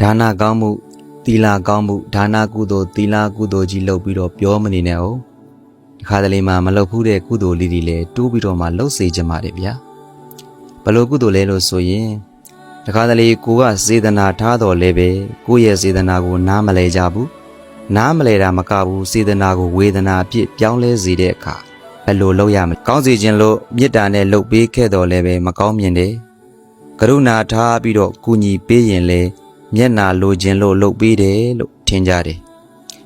ဒါနာကောင်းမှုသီလကောင်းမှုဒါနာကုသိုလ်သီလကုသိုလ်ကြီးလုပ်ပြီးတော့ပြောမနေနဲ့ဟုတ်ခါတလေမှာမလုပ်ဘူးတဲ့ကုသိုလ်လေးတွေလည်းတိုးပြီးတော့မှလှုပ်စေချင်ပါတယ်ဗျာဘလို့ကုသိုလ်လဲလို့ဆိုရင်တခါတလေကိုကစေတနာထားတော်လဲပဲကိုယ့်ရဲ့စေတနာကိုနားမလဲကြဘူးနားမလဲတာမကဘူးစေတနာကိုဝေဒနာအဖြစ်ပြောင်းလဲစေတဲ့အခါဘယ်လိုလုပ်ရမလဲကောင်းစေခြင်းလို့မေတ္တာနဲ့လှုပ်ပေးခဲ့တော်လဲပဲမကောင်းမြင်တယ်ကရုဏာထားပြီးတော့ကူညီပေးရင်လဲမျက်နာလိုခြင်းလို့လှုပ်ပေးတယ်လို့ထင်ကြတယ်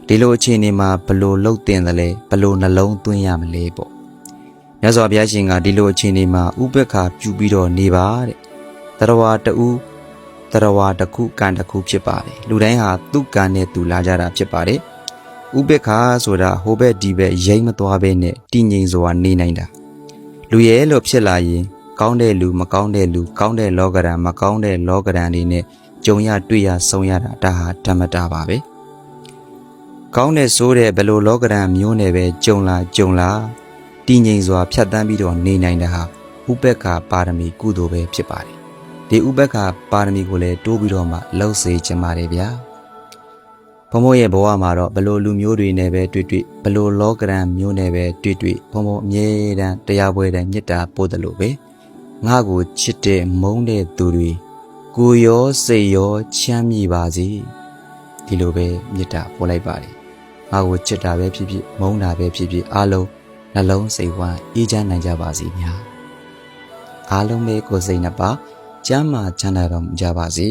ဒီလိုအခြေအနေမှာဘလို့လှုပ်တင်တယ်လဲဘလို့နှလုံးသွင်းရမလဲပေါ့မြတ်စွာဘုရားရှင်ကဒီလိုအခြေအနေမှာဥပက္ခပြုပြီးတော့နေပါတဲ့တရဝါတူတရဝါတစ်ခုကံတစ်ခုဖြစ်ပါတယ်လူတိုင်းဟာသူ့ကံနဲ့သူလာကြတာဖြစ်ပါတယ်ဥပက္ခဆိုတာဟိုဘက်ဒီဘက်ရိမ့်မသွားဘဲနဲ့တည်ငြိမ်စွာနေနိုင်တာလူရဲ့လို့ဖြစ်လာရင်ကောင်းတဲ့လူမကောင်းတဲ့လူကောင်းတဲ့လောကဓာတ်မကောင်းတဲ့လောကဓာတ်အနေနဲ့ကြုံရတွေ့ရဆုံးရတာဒါဟာဓမ္မတာပါပဲကောင်းတဲ့ဆိုးတဲ့ဘယ်လိုလောကဓာတ်မျိုးနဲ့ပဲကြုံလာတည်ငြိမ်စွာဖြတ်တန်းပြီးတော့နေနိုင်တာဟာဥပက္ခပါရမီကုသိုလ်ပဲဖြစ်ပါတယ်ဒီဥပက္ခပါရမီကိုလည်းတိုးပြီးတော့မှလှုပ်စေချင်ပါတယ်ဗျာဘုံဘုံရဲ့ဘဝမှာတော့ဘယ်လိုလူမျိုးတွေနဲ့ပဲတွေ့ဘယ်လိုလောကဓာတ်မျိုးနဲ့ပဲတွေ့ဘုံဘုံအမြဲတမ်းတရားပွဲတိုင်းမေတ္တာပို့တယ်လို့ပဲငါ့ကိုချစ်တဲ့မုန်းတဲ့သူတွေကိုရောစိတ်ရောချမ်းမြေပါစေဒီလိုပဲမေတ္တာပို့လိုက်ပါတယ်ငါ့ကိုချစ်တာပဲဖြစ်ဖြစ်မုန်းတာပဲဖြစ်ဖြစ်အားလုံးနှလုံးစိတ်ဝမ်းအေးချမ်းနိုင်ကြပါစေများအားလုံးပဲကိုယ်စိတ်နှပါကျမ်းမာချမ်းသာတော်မူကြပါစေ